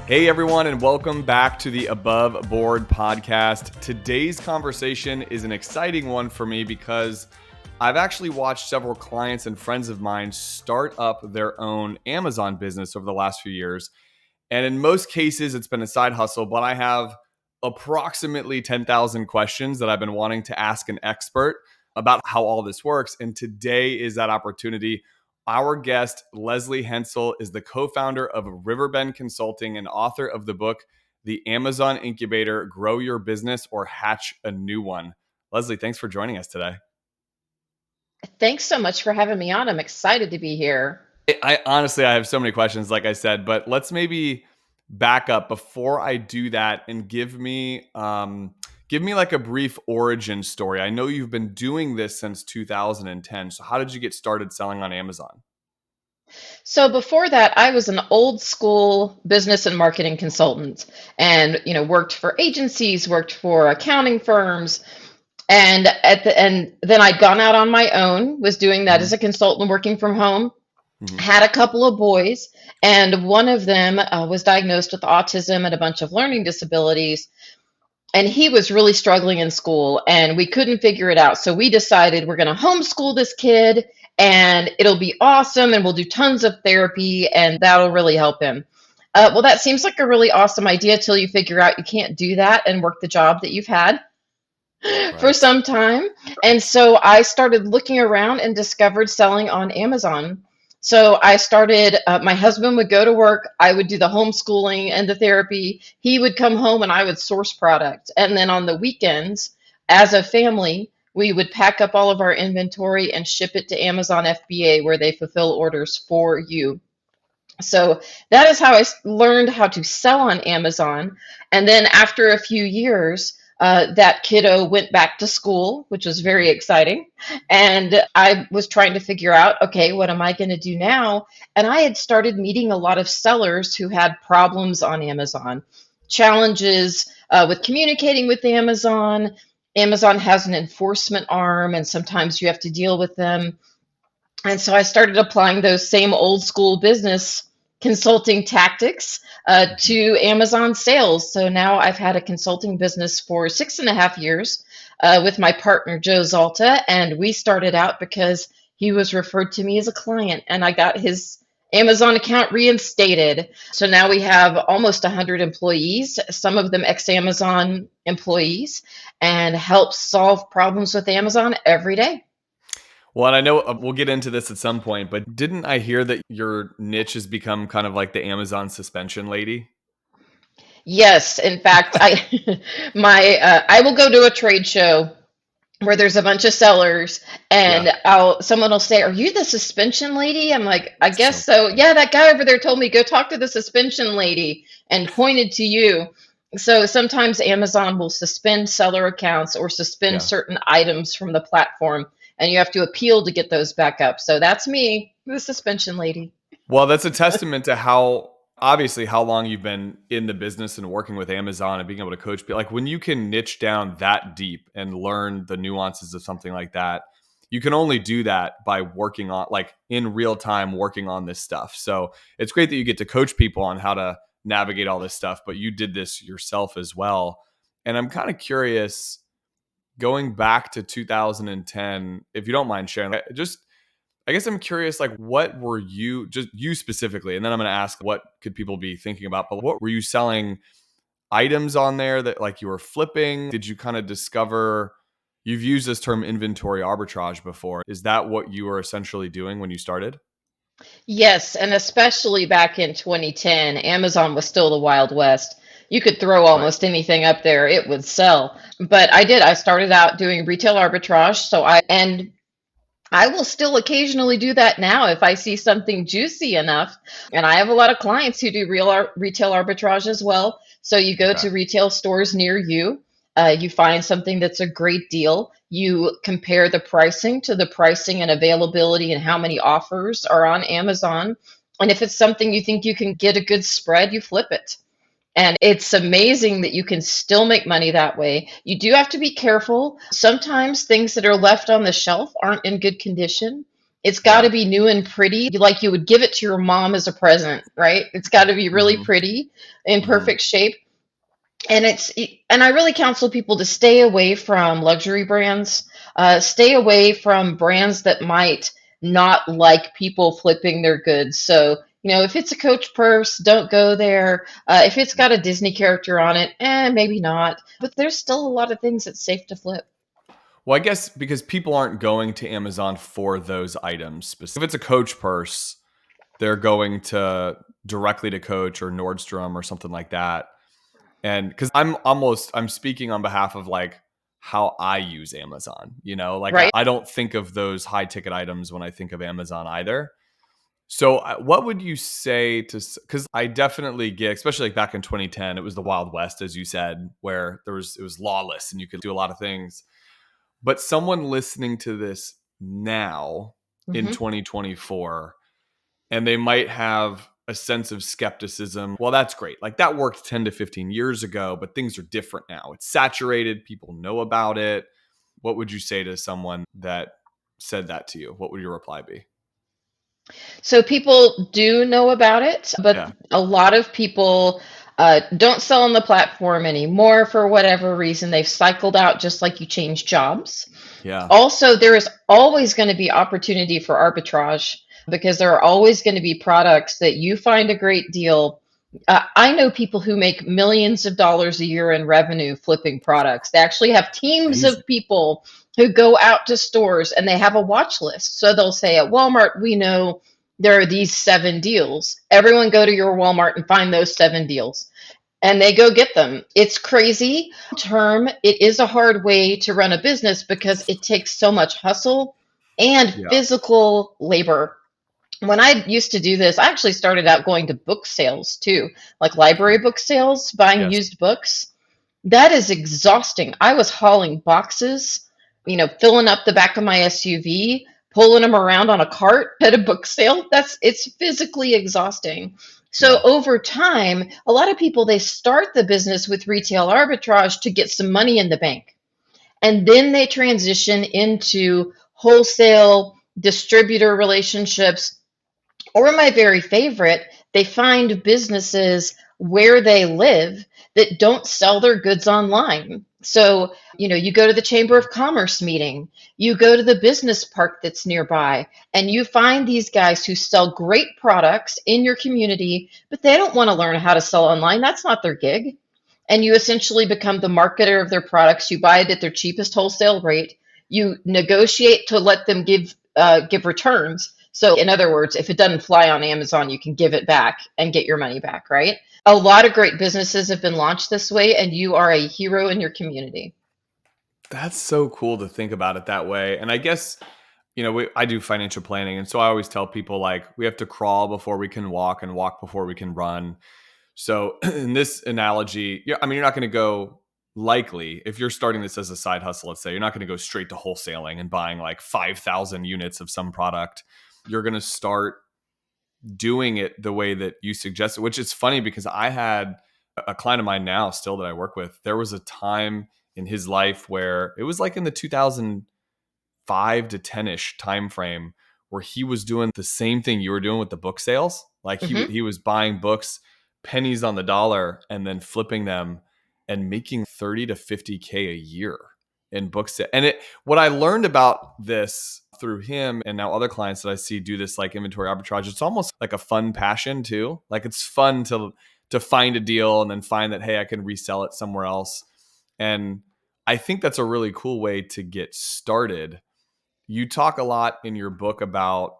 Hey everyone, and welcome back to the Above Board podcast. Today's conversation is an exciting one for me because I've actually watched several clients and friends of mine start up their own Amazon business over the last few years. And in most cases, it's been a side hustle, but I have approximately 10,000 questions that I've been wanting to ask an expert about how all this works. And today is that opportunity. Our guest, Lesley Hensell, is the co-founder of Riverbend Consulting and author of the book, The Amazon Incubator, Grow Your Business or Hatch a New One. Lesley, thanks for joining us today. Thanks so much for having me on. I'm excited to be here. I honestly, I have so many questions, like I said, but let's maybe back up before I do that and give me like a brief origin story. I know you've been doing this since 2010. So how did you get started selling on Amazon? So before that, I was an old school business and marketing consultant and, worked for agencies, worked for accounting firms. And then I'd gone out on my own, was doing that Mm-hmm. as a consultant working from home, Mm-hmm. had a couple of boys, and one of them was diagnosed with autism and a bunch of learning disabilities. And he was really struggling in school and we couldn't figure it out. So we decided we're going to homeschool this kid and it'll be awesome and we'll do tons of therapy and that'll really help him. Well, that seems like a really awesome idea till you figure out you can't do that and work the job that you've had for Right. some time. And so I started looking around and discovered selling on Amazon. So I started, my husband would go to work, I would do the homeschooling and the therapy. He would come home and I would source product. And then on the weekends, as a family, we would pack up all of our inventory and ship it to Amazon FBA where they fulfill orders for you. So that is how learned how to sell on Amazon. And then after a few years, that kiddo went back to school, which was very exciting. And I was trying to figure out, okay, what am I going to do now? And I had started meeting a lot of sellers who had problems on Amazon, challenges with communicating with Amazon. Amazon has an enforcement arm, and sometimes you have to deal with them. And so I started applying those same old school business consulting tactics to Amazon sales. So now I've had a consulting business for 6.5 years with my partner, Joe Zalta. And we started out because he was referred to me as a client and I got his Amazon account reinstated. So now we have almost 100 employees, some of them ex-Amazon employees, and help solve problems with Amazon every day. Well, and I know we'll get into this at some point, but didn't I hear that your niche has become kind of like the Amazon suspension lady? Yes, in fact, I will go to a trade show where there's a bunch of sellers, Yeah. and someone will say, "Are you the suspension lady?" I'm like, "I So guess so." Yeah, that guy over there told me go talk to the suspension lady and pointed to you. So sometimes Amazon will suspend seller accounts or suspend yeah. certain items from the platform, and you have to appeal to get those back up. So that's me, the suspension lady. Well, that's a testament to how obviously how long you've been in the business and working with Amazon and being able to coach people. Like when you can niche down that deep and learn the nuances of something like that, you can only do that by working on like in real time working on this stuff. So it's great that you get to coach people on how to navigate all this stuff, but you did this yourself as well. And I'm kind of curious going back to 2010, if you don't mind sharing, like, just I guess I'm curious, like, what were you, just you specifically, and then I'm going to ask what could people be thinking about, but what were you selling items on there that like you were flipping? Did you kind of discover, you've used this term inventory arbitrage before. Is that what you were essentially doing when you started? Yes, and especially back in 2010, Amazon was still the Wild West. You could throw Right. almost anything up there, it would sell. But I did. I started out doing retail arbitrage, and I will still occasionally do that now if I see something juicy enough. And I have a lot of clients who do retail arbitrage as well. So you go Okay. to retail stores near you, you find something that's a great deal. You compare the pricing to the pricing and availability and how many offers are on Amazon. And if it's something you think you can get a good spread, you flip it. And it's amazing that you can still make money that way. You do have to be careful. Sometimes things that are left on the shelf aren't in good condition. It's got Yeah. to be new and pretty, like you would give it to your mom as a present, right? It's got to be really Hmm. pretty, in Hmm. perfect shape. And I really counsel people to stay away from luxury brands, stay away from brands that might not like people flipping their goods. So, if it's a Coach purse, don't go there. If it's got a Disney character on it, maybe not. But there's still a lot of things that's safe to flip. Well, I guess because people aren't going to Amazon for those items. If it's a Coach purse, they're going to directly to Coach or Nordstrom or something like that. And because I'm speaking on behalf of like how I use Amazon, like Right? I don't think of those high ticket items when I think of Amazon either. So what would you say because I definitely get, especially like back in 2010, it was the Wild West, as you said, where it was lawless and you could do a lot of things. But someone listening to this now in Hmm. 2024, and they might have a sense of skepticism. Well, that's great. Like that worked 10 to 15 years ago, but things are different now. It's saturated. People know about it. What would you say to someone that said that to you? What would your reply be? So people do know about it, but Yeah. a lot of people don't sell on the platform anymore for whatever reason. They've cycled out just like you change jobs. Yeah. Also, there is always going to be opportunity for arbitrage because there are always going to be products that you find a great deal. I know people who make millions of dollars a year in revenue flipping products. They actually have teams Amazing. of people who go out to stores and they have a watch list. So they'll say at Walmart, we know there are these 7 deals. Everyone go to your Walmart and find those 7 deals. And they go get them. It's crazy. Term, it is a hard way to run a business because it takes so much hustle and Yeah. physical labor. When I used to do this, I actually started out going to book sales too, like library book sales, buying Yes. used books. That is exhausting. I was hauling boxes, filling up the back of my SUV, pulling them around on a cart at a book sale. It's physically exhausting. So Yeah. over time, a lot of people they start the business with retail arbitrage to get some money in the bank. And then they transition into wholesale distributor relationships, or my very favorite, they find businesses where they live that don't sell their goods online. So, you go to the Chamber of Commerce meeting, you go to the business park that's nearby, and you find these guys who sell great products in your community, but they don't want to learn how to sell online. That's not their gig. And you essentially become the marketer of their products. You buy it at their cheapest wholesale rate. You negotiate to let them give returns. So, in other words, if it doesn't fly on Amazon, you can give it back and get your money back, right? A lot of great businesses have been launched this way, and you are a hero in your community. That's so cool to think about it that way. And I guess, I do financial planning. And so I always tell people like we have to crawl before we can walk and walk before we can run. So in this analogy, yeah, I mean, you're not going to go likely if you're starting this as a side hustle, let's say, you're not going to go straight to wholesaling and buying like 5,000 units of some product. You're going to start doing it the way that you suggested, which is funny because I had a client of mine now still that I work with. There was a time in his life where it was like in the 2005 to 10ish time frame where he was doing the same thing you were doing with the book sales. Like Hmm. he was buying books pennies on the dollar and then flipping them and making 30 to 50K a year in books. And what I learned about this through him and now other clients that I see do this like inventory arbitrage, it's almost like a fun passion too. Like it's fun to find a deal and then find that, hey, I can resell it somewhere else. And I think that's a really cool way to get started. You talk a lot in your book about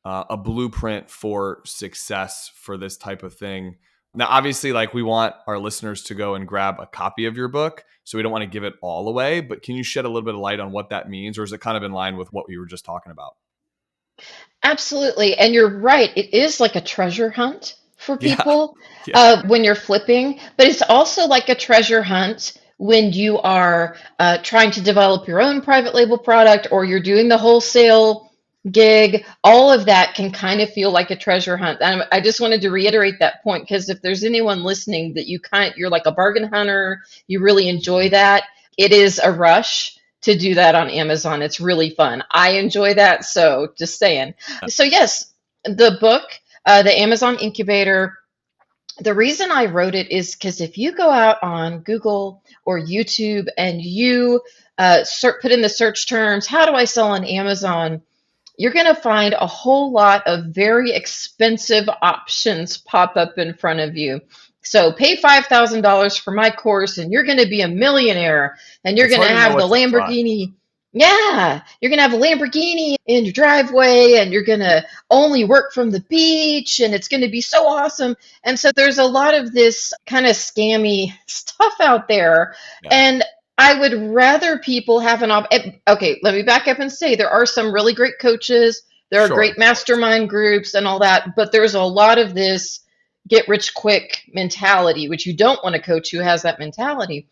a blueprint for success for this type of thing. Now, obviously, like we want our listeners to go and grab a copy of your book, so we don't want to give it all away. But can you shed a little bit of light on what that means, or is it kind of in line with what we were just talking about? Absolutely. And you're right. It is like a treasure hunt for Yeah, people yeah, when you're flipping, but it's also like a treasure hunt when you are trying to develop your own private label product or you're doing the wholesale gig. All of that can kind of feel like a treasure hunt. And I just wanted to reiterate that point because if there's anyone listening that you're like a bargain hunter, you really enjoy that. It is a rush to do that on Amazon. It's really fun. I enjoy that. So just saying. So, yes, the book, the Amazon Incubator, the reason I wrote it is because if you go out on Google or YouTube and you put in the search terms, how do I sell on Amazon? You're going to find a whole lot of very expensive options pop up in front of you. So pay $5,000 for my course and you're going to be a millionaire and you're It's going to hard to know have the what to trust. Lamborghini. Yeah, you're going to have a Lamborghini in your driveway and you're going to only work from the beach and it's going to be so awesome. And so there's a lot of this kind of scammy stuff out there. Yeah. And I would rather people have okay, let me back up and say there are some really great coaches, there are Sure. great mastermind groups and all that, but there's a lot of this get rich quick mentality, which you don't want a coach who has that mentality.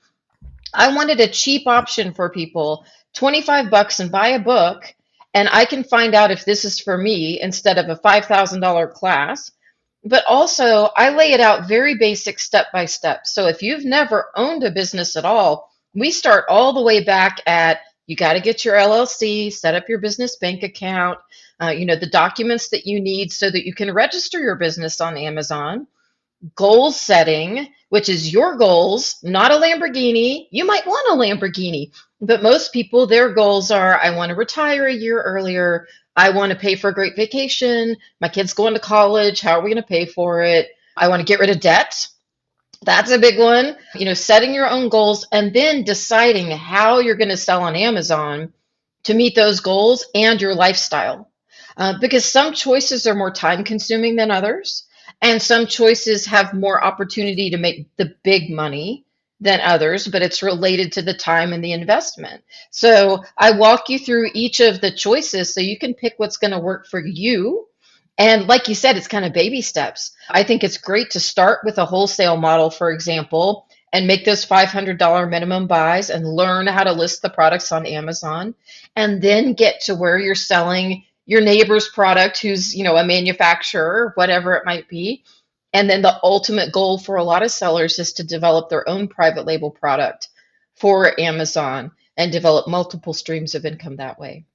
I wanted a cheap option for people, 25 bucks and buy a book, and I can find out if this is for me instead of a $5,000 class. But also, I lay it out very basic step by step. So if you've never owned a business at all, we start all the way back at you got to get your LLC, set up your business bank account, the documents that you need so that you can register your business on Amazon. Goal setting, which is your goals, not a Lamborghini. You might want a Lamborghini, but most people, their goals are I want to retire a year earlier. I want to pay for a great vacation. My kid's going to college. How are we going to pay for it? I want to get rid of debt. That's a big one. Setting your own goals and then deciding how you're going to sell on Amazon to meet those goals and your lifestyle. Because some choices are more time consuming than others, and some choices have more opportunity to make the big money than others, but it's related to the time and the investment. So I walk you through each of the choices so you can pick what's going to work for you. And like you said, it's kind of baby steps. I think it's great to start with a wholesale model, for example, and make those $500 minimum buys and learn how to list the products on Amazon, and then get to where you're selling your neighbor's product who's, a manufacturer, whatever it might be. And then the ultimate goal for a lot of sellers is to develop their own private label product for Amazon and develop multiple streams of income that way.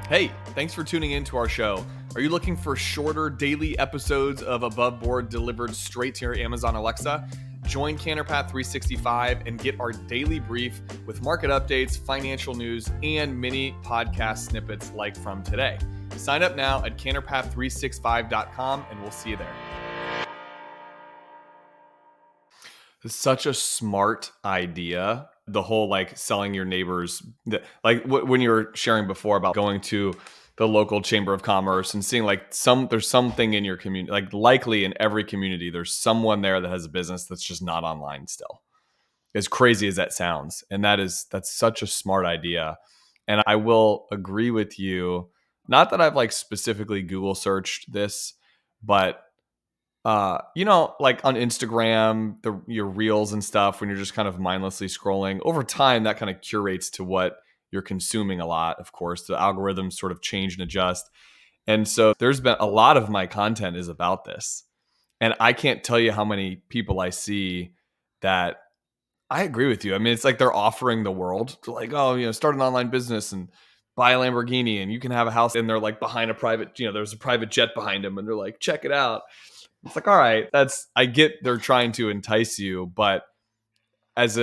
Hey, thanks for tuning in to our show. Are you looking for shorter daily episodes of Above Board delivered straight to your Amazon Alexa? Join Canterpath 365 and get our daily brief with market updates, financial news, and mini podcast snippets like from today. Sign up now at canterpath365.com and we'll see you there. It's such a smart idea. The whole selling your neighbors, when you were sharing before about going to the local chamber of commerce and seeing there's something in your community, likely in every community, there's someone there that has a business that's just not online still. As crazy as that sounds. And that's such a smart idea. And I will agree with you. Not that I've specifically Google searched this, but on Instagram, your reels and stuff, when you're just kind of mindlessly scrolling over time, that kind of curates to what you're consuming a lot. Of course, the algorithms sort of change and adjust. And so there's been a lot of my content is about this. And I can't tell you how many people I see that I agree with you. I mean, it's like they're offering the world to start an online business and buy a Lamborghini and you can have a house, and they're behind a private, there's a private jet behind them and they're like, check it out. It's all right. I get they're trying to entice you, but as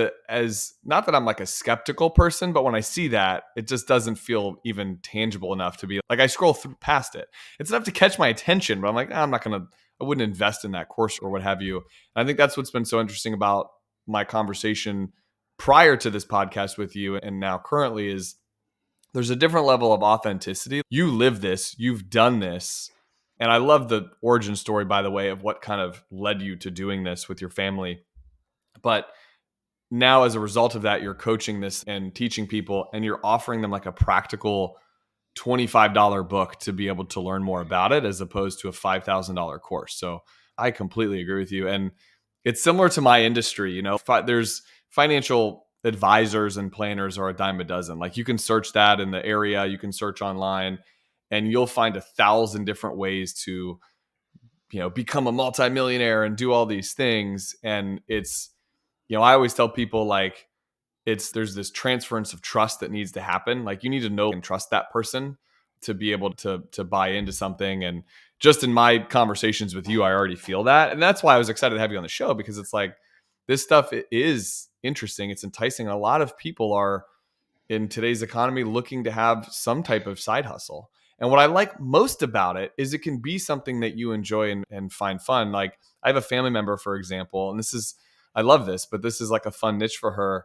not that I'm a skeptical person, but when I see that, it just doesn't feel even tangible enough to be I scroll through past it. It's enough to catch my attention, but I'm not going to, I wouldn't invest in that course or what have you. And I think that's what's been so interesting about my conversation prior to this podcast with you and now currently is there's a different level of authenticity. You live this, you've done this. And I love the origin story, by the way, of what kind of led you to doing this with your family. But now, as a result of that, you're coaching this and teaching people, and you're offering them a practical $25 book to be able to learn more about it as opposed to a $5,000 course. So I completely agree with you. And it's similar to my industry. There's financial advisors and planners are a dime a dozen. You can search that in the area, you can search online, and you'll find 1,000 different ways to, become a multimillionaire and do all these things. And it's, I always tell people there's this transference of trust that needs to happen. Like you need to know and trust that person to be able to buy into something. And just in my conversations with you, I already feel that. And that's why I was excited to have you on the show, because it's like this stuff is interesting. It's enticing. A lot of people are in today's economy looking to have some type of side hustle. And what I like most about it is it can be something that you enjoy and find fun. Like I have a family member, for example, and I love this, but this is like a fun niche for her.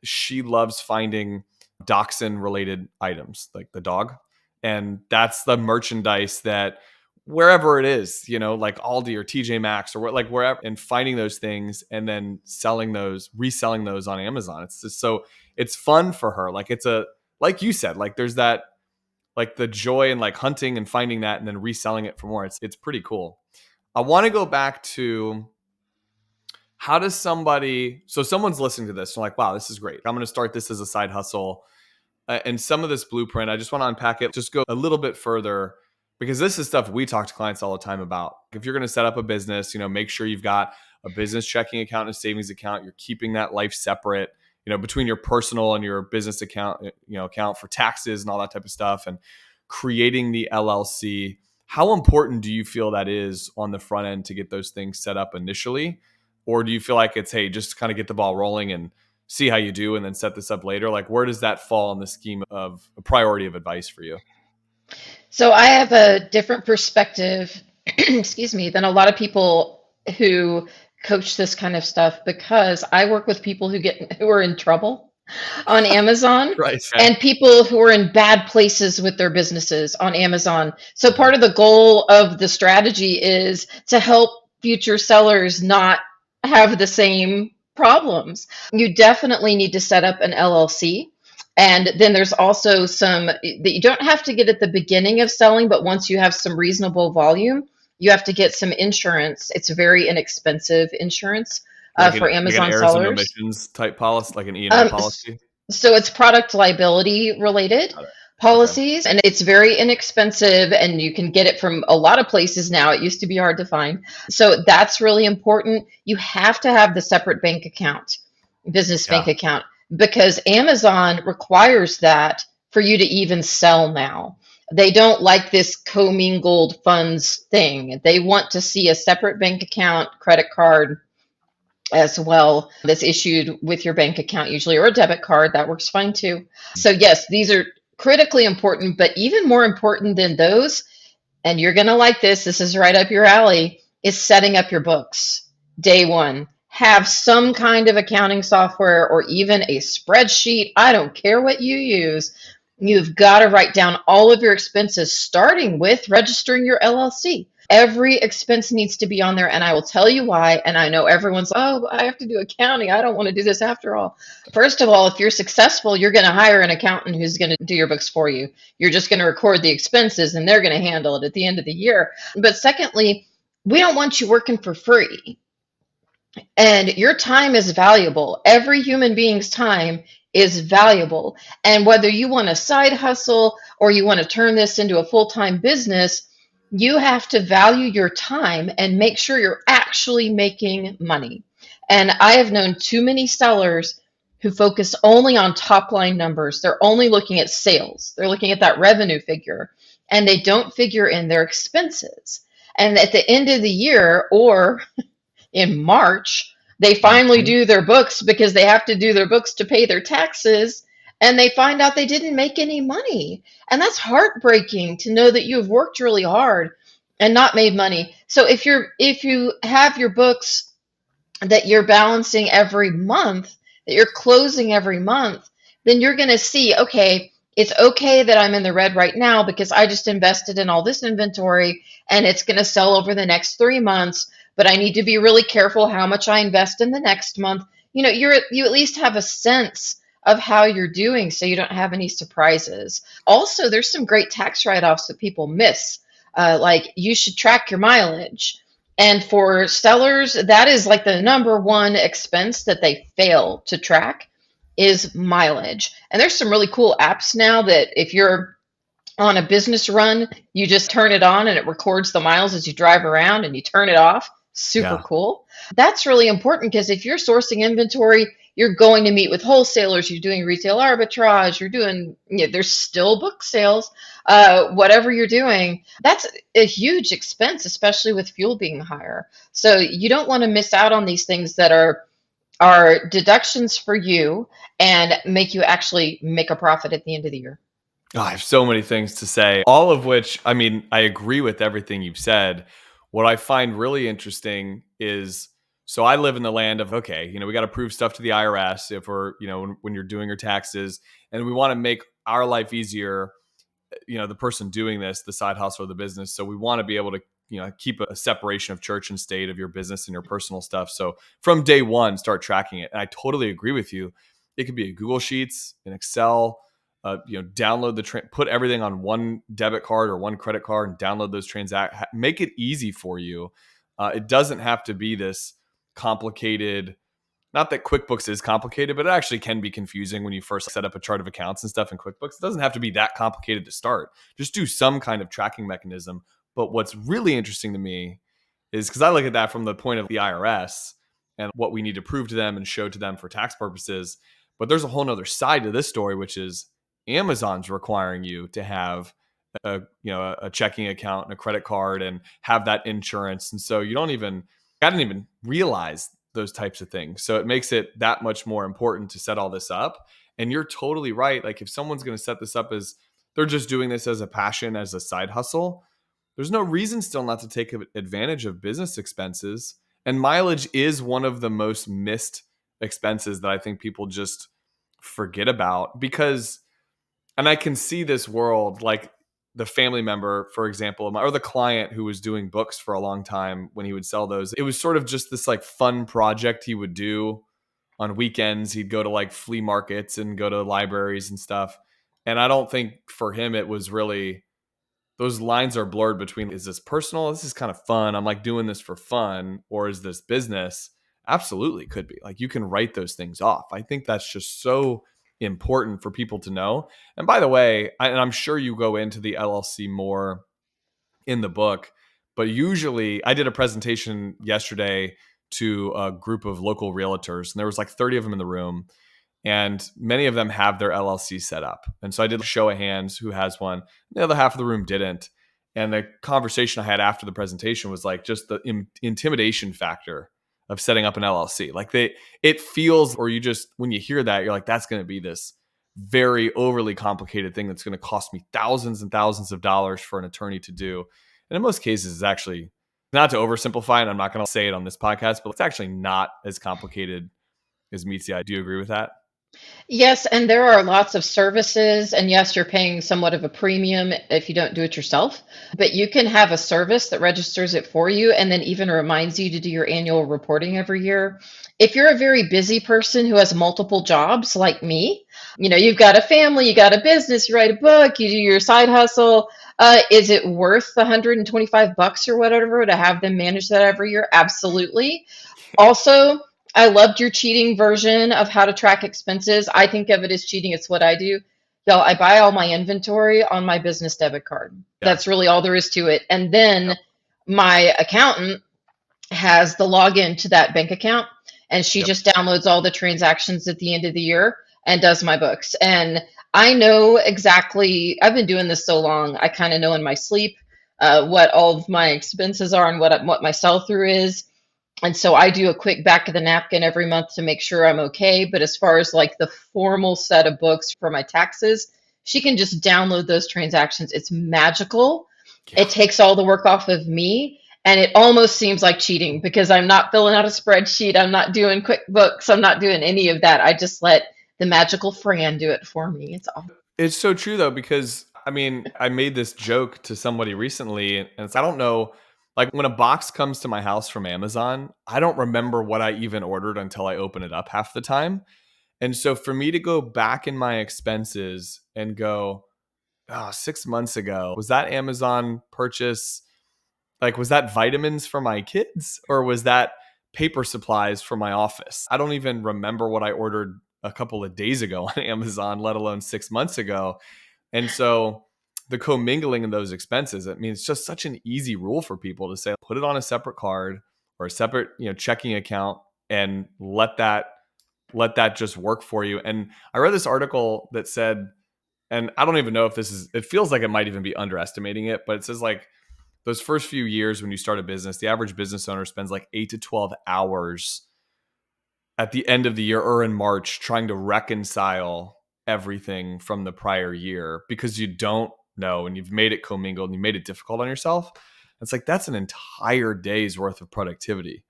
She loves finding dachshund related items, like the dog. And that's the merchandise that wherever it is, like Aldi or TJ Maxx or like wherever, and finding those things and then reselling those on Amazon. It's just it's fun for her. Like like you said, like there's that, like the joy in like hunting and finding that and then reselling it for more. It's pretty cool. I want to go back to how does someone's listening to this and like, wow, this is great. I'm going to start this as a side hustle. And some of this blueprint, I just want to unpack it, just go a little bit further, because this is stuff we talk to clients all the time about. If you're going to set up a business, make sure you've got a business checking account and a savings account. You're keeping that life separate, between your personal and your business account, account for taxes and all that type of stuff, and creating the LLC. How important do you feel that is on the front end to get those things set up initially? Or do you feel like it's, hey, just kind of get the ball rolling and see how you do and then set this up later? Like, where does that fall in the scheme of a priority of advice for you? So I have a different perspective, excuse me, than a lot of people who coach this kind of stuff, because I work with people who are in trouble on Amazon, Right. and people who are in bad places with their businesses on Amazon. So part of the goal of the strategy is to help future sellers not have the same problems. You definitely need to set up an LLC. And then there's also some that you don't have to get at the beginning of selling, but once you have some reasonable volume, you have to get some insurance. It's very inexpensive insurance for Amazon like an sellers. Arizona emissions type policy, like an E&O policy? So it's product liability related policies, and it's very inexpensive, and you can get it from a lot of places now. It used to be hard to find. So that's really important. You have to have the separate bank account, business bank account, because Amazon requires that for you to even sell now. They don't like this commingled funds thing. They want to see a separate bank account, credit card as well, that's issued with your bank account usually, or a debit card. That works fine too. So yes, these are critically important, but even more important than those, and you're going to like this is right up your alley, is setting up your books. Day one, have some kind of accounting software or even a spreadsheet. I don't care what you use. You've got to write down all of your expenses, starting with registering your LLC. Every expense needs to be on there, and I will tell you why. And I know everyone's, oh, I have to do accounting. I don't want to do this after all. First of all, if you're successful, you're going to hire an accountant who's going to do your books for you. You're just going to record the expenses, and they're going to handle it at the end of the year. But secondly, we don't want you working for free. And your time is valuable. Every human being's time is valuable. And whether you want a side hustle or you want to turn this into a full-time business, you have to value your time and make sure you're actually making money. And I have known too many sellers who focus only on top line numbers. They're only looking at sales. They're looking at that revenue figure, and they don't figure in their expenses. And at the end of the year, or in March, they finally do their books because they have to do their books to pay their taxes, and they find out they didn't make any money. And that's heartbreaking to know that you have worked really hard and not made money. So if you have your books that you're balancing every month, that you're closing every month, then you're going to see, okay, it's okay that I'm in the red right now because I just invested in all this inventory and it's going to sell over the next 3 months, but I need to be really careful how much I invest in the next month. You at least have a sense of how you're doing so you don't have any surprises. Also, there's some great tax write-offs that people miss. Like you should track your mileage. And for sellers, that is like the number one expense that they fail to track is mileage. And there's some really cool apps now that if you're on a business run, you just turn it on and it records the miles as you drive around and you turn it off. Super cool. That's really important because if you're sourcing inventory, you're going to meet with wholesalers, you're doing retail arbitrage, you're doing, there's still book sales, whatever you're doing, that's a huge expense, especially with fuel being higher. So you don't want to miss out on these things that are deductions for you and make you actually make a profit at the end of the year. Oh, I have so many things to say, all of which, I mean, I agree with everything you've said. What I find really interesting is, so I live in the land of, okay, we got to prove stuff to the IRS if we're, when you're doing your taxes, and we want to make our life easier, the person doing this, the side hustle or the business. So we want to be able to, keep a separation of church and state, of your business and your personal stuff. So from day one, start tracking it. And I totally agree with you. It could be a Google Sheets, an Excel, download put everything on one debit card or one credit card and download those make it easy for you. It doesn't have to be this complicated. Not that QuickBooks is complicated, but it actually can be confusing when you first set up a chart of accounts and stuff in QuickBooks. It doesn't have to be that complicated to start. Just do some kind of tracking mechanism. But what's really interesting to me is, because I look at that from the point of the IRS and what we need to prove to them and show to them for tax purposes. But there's a whole nother side to this story, which is Amazon's requiring you to have a checking account and a credit card and have that insurance. And so I didn't even realize those types of things. So it makes it that much more important to set all this up. And you're totally right. Like, if someone's going to set this up as they're just doing this as a passion, as a side hustle, there's no reason still not to take advantage of business expenses. And mileage is one of the most missed expenses that I think people just forget about, because, and I can see this world, like the family member, for example, or the client who was doing books for a long time, when he would sell those, it was sort of just this like fun project he would do on weekends. He'd go to like flea markets and go to libraries and stuff. And I don't think for him, it was really, those lines are blurred between, is this personal? This is kind of fun. I'm like doing this for fun. Or is this business? Absolutely could be. Like, you can write those things off. I think that's just so important for people to know. And by the way, and I'm sure you go into the LLC more in the book, but usually I did a presentation yesterday to a group of local realtors, and there was like 30 of them in the room. And many of them have their LLC set up. And so I did a show of hands who has one. The other half of the room didn't. And the conversation I had after the presentation was like just the intimidation factor of setting up an LLC. Like, it feels, or you just, when you hear that, you're like, that's going to be this very overly complicated thing that's going to cost me thousands and thousands of dollars for an attorney to do. And in most cases, it's actually, not to oversimplify, and I'm not going to say it on this podcast, but it's actually not as complicated as meets the eye. Do you agree with that? Yes, and there are lots of services, and yes, you're paying somewhat of a premium if you don't do it yourself, but you can have a service that registers it for you and then even reminds you to do your annual reporting every year. If you're a very busy person who has multiple jobs like me, you've got a family, you got a business, you write a book, you do your side hustle, is it worth the $125 or whatever to have them manage that every year? Absolutely. Also, I loved your cheating version of how to track expenses. I think of it as cheating. It's what I do. Y'all, I buy all my inventory on my business debit card. Yeah. That's really all there is to it. And then my accountant has the login to that bank account, and she just downloads all the transactions at the end of the year and does my books. And I know exactly, I've been doing this so long, I kind of know in my sleep what all of my expenses are and what my sell through is. And so I do a quick back of the napkin every month to make sure I'm okay. But as far as like the formal set of books for my taxes, she can just download those transactions. It's magical. Yeah. It takes all the work off of me. And it almost seems like cheating because I'm not filling out a spreadsheet. I'm not doing QuickBooks. I'm not doing any of that. I just let the magical Fran do it for me. It's all. It's so true though, because I mean, I made this joke to somebody recently, and I don't know, like when a box comes to my house from Amazon, I don't remember what I even ordered until I open it up half the time. And so for me to go back in my expenses and go, oh, 6 months ago, was that Amazon purchase? Like, was that vitamins for my kids, or was that paper supplies for my office? I don't even remember what I ordered a couple of days ago on Amazon, let alone 6 months ago. And so the commingling of those expenses, I mean, it's just such an easy rule for people to say, put it on a separate card or a separate, checking account, and let that let that just work for you. And I read this article that said, and I don't even know if this is, it feels like it might even be underestimating it, but it says like those first few years when you start a business, the average business owner spends like 8 to 12 hours at the end of the year or in March trying to reconcile everything from the prior year because you don't know and you've made it commingled and you made it difficult on yourself. It's like that's an entire day's worth of productivity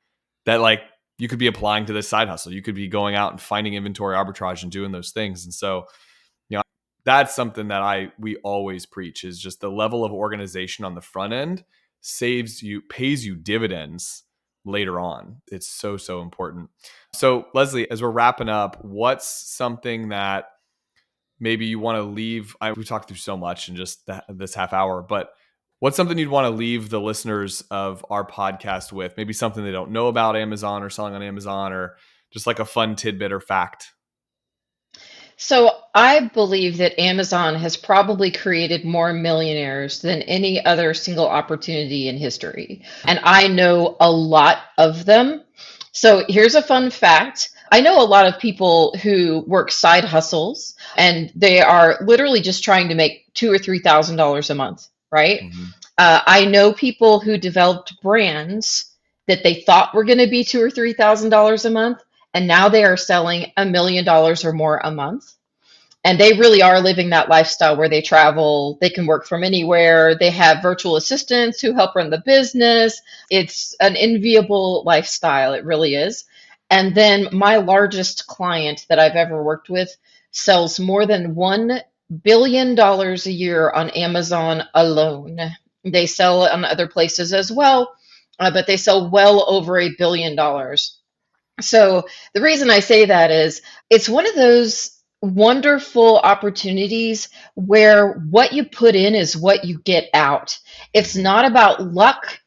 that like you could be applying to this side hustle. You could be going out and finding inventory arbitrage and doing those things. And so, you know, that's something that we always preach is just the level of organization on the front end pays you dividends later on. It's so important. So Lesley, as we're wrapping up, what's something that maybe you want to leave? We talked through so much in just this half hour, but what's something you'd want to leave the listeners of our podcast with? Maybe something they don't know about Amazon or selling on Amazon, or just like a fun tidbit or fact. So I believe that Amazon has probably created more millionaires than any other single opportunity in history. And I know a lot of them. So here's a fun fact. I know a lot of people who work side hustles and they are literally just trying to make $2,000 or $3,000 a month, right? Mm-hmm. I know people who developed brands that they thought were going to be $2,000 or $3,000 a month, and now they are selling $1 million or more a month. And they really are living that lifestyle where they travel, they can work from anywhere, they have virtual assistants who help run the business. It's an enviable lifestyle, it really is. And then my largest client that I've ever worked with sells more than $1 billion a year on Amazon alone. They sell on other places as well, but they sell well over $1 billion. So the reason I say that is it's one of those wonderful opportunities where what you put in is what you get out. It's not about luck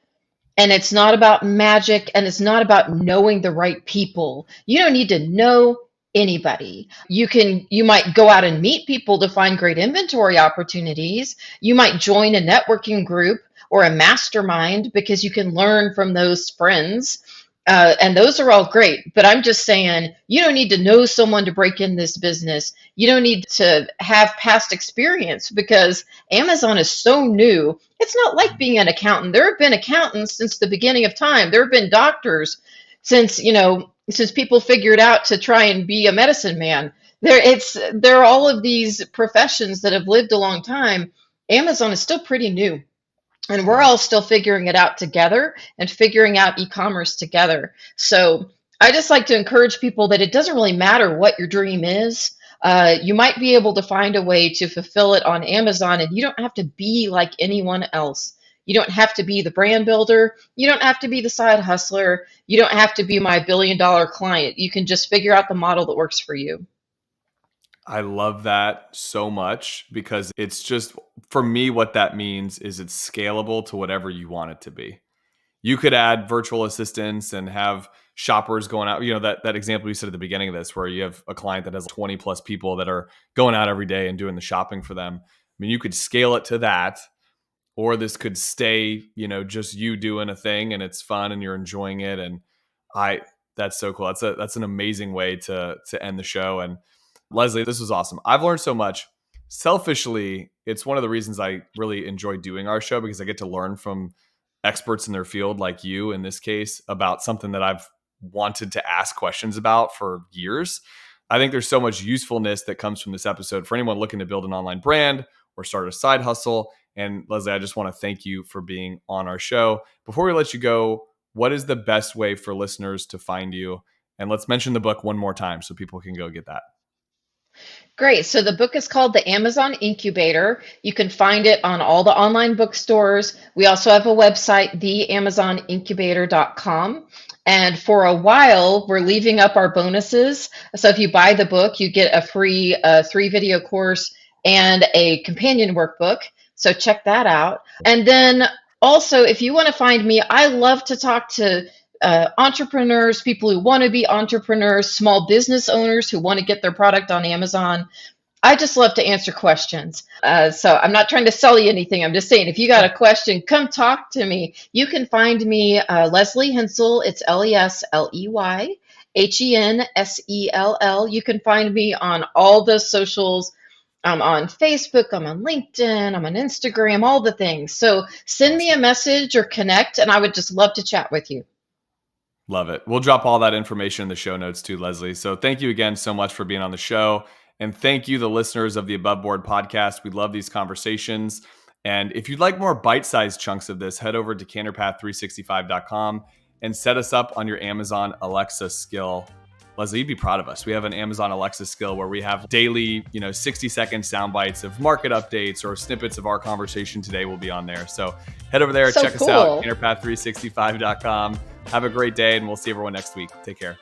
and it's not about magic and it's not about knowing the right people. You don't need to know anybody. You might go out and meet people to find great inventory opportunities. You might join a networking group or a mastermind because you can learn from those friends. And those are all great, but I'm just saying you don't need to know someone to break in this business. You don't need to have past experience because Amazon is so new. It's not like being an accountant. There have been accountants since the beginning of time. There have been doctors since people figured out to try and be a medicine man. There are all of these professions that have lived a long time. Amazon is still pretty new. And we're all still figuring it out together and figuring out e-commerce together. So I just like to encourage people that it doesn't really matter what your dream is. You might be able to find a way to fulfill it on Amazon, and you don't have to be like anyone else. You don't have to be the brand builder. You don't have to be the side hustler. You don't have to be my $1 billion client. You can just figure out the model that works for you. I love that so much because it's just, for me, what that means is it's scalable to whatever you want it to be. You could add virtual assistants and have shoppers going out. You know, that example you said at the beginning of this, where you have a client that has 20 plus people that are going out every day and doing the shopping for them. I mean, you could scale it to that, or this could stay, just you doing a thing and it's fun and you're enjoying it. And that's so cool. That's an amazing way to end the show. And Lesley, this was awesome. I've learned so much. Selfishly, it's one of the reasons I really enjoy doing our show because I get to learn from experts in their field like you in this case about something that I've wanted to ask questions about for years. I think there's so much usefulness that comes from this episode for anyone looking to build an online brand or start a side hustle. And Lesley, I just want to thank you for being on our show. Before we let you go, what is the best way for listeners to find you? And let's mention the book one more time so people can go get that. Great. So the book is called The Amazon Incubator. You can find it on all the online bookstores. We also have a website, theamazonincubator.com. And for a while, we're leaving up our bonuses. So if you buy the book, you get a free 3-video course and a companion workbook. So check that out. And then also, if you want to find me, I love to talk to entrepreneurs, people who want to be entrepreneurs, small business owners who want to get their product on Amazon. I just love to answer questions. So I'm not trying to sell you anything. I'm just saying, if you got a question, come talk to me. You can find me, Lesley Hensell. It's Lesley. Hensell. You can find me on all the socials. I'm on Facebook, I'm on LinkedIn, I'm on Instagram, all the things. So send me a Awesome. message or connect, and I would just love to chat with you. Love it. We'll drop all that information in the show notes too, Lesley. So thank you again so much for being on the show. And thank you, the listeners of the Above Board podcast. We love these conversations. And if you'd like more bite-sized chunks of this, head over to canterpath365.com and set us up on your Amazon Alexa skill. Lesley, you'd be proud of us. We have an Amazon Alexa skill where we have daily, 60-second sound bites of market updates or snippets of our conversation today will be on there. So head over there, So check us out, cool. canterpath365.com. Have a great day, and we'll see everyone next week. Take care.